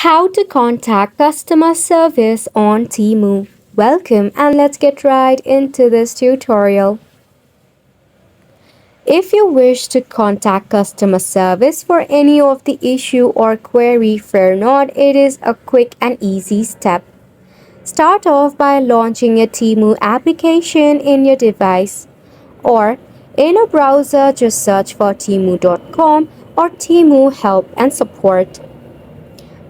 How to contact customer service on Temu. Welcome and let's get right into this tutorial. If you wish to contact customer service for any of the issue or query, fear not, it is a quick and easy step. Start off by launching a Temu application in your device, or in a browser just search for temu.com or Temu help and support.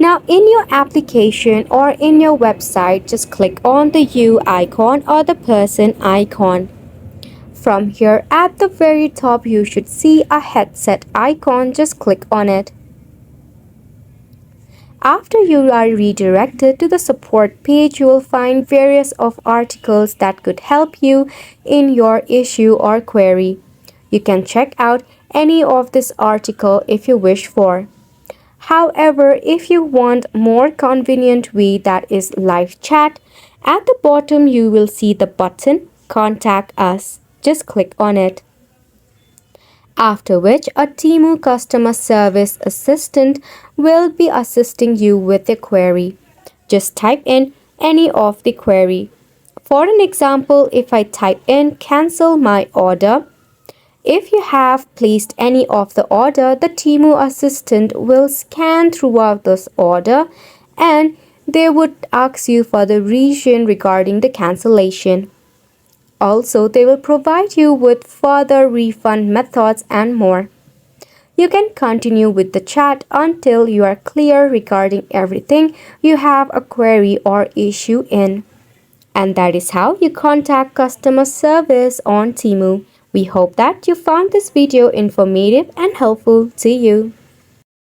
Now, in your application or in your website, just click on the U icon or the person icon. From here at the very top, you should see a headset icon. Just click on it. After you are redirected to the support page, you will find various of articles that could help you in your issue or query. You can check out any of this article if you wish for. However, if you want more convenient way, that is live chat, at the bottom you will see the button Contact Us. Just click on it. After which a Temu customer service assistant will be assisting you with the query. Just type in any of the query. For an example, if I type in cancel my order, if you have placed any of the order, the Temu assistant will scan throughout this order and they would ask you for the reason regarding the cancellation. Also, they will provide you with further refund methods and more. You can continue with the chat until you are clear regarding everything you have a query or issue in. And that is how you contact customer service on Temu. We hope that you found this video informative and helpful to you.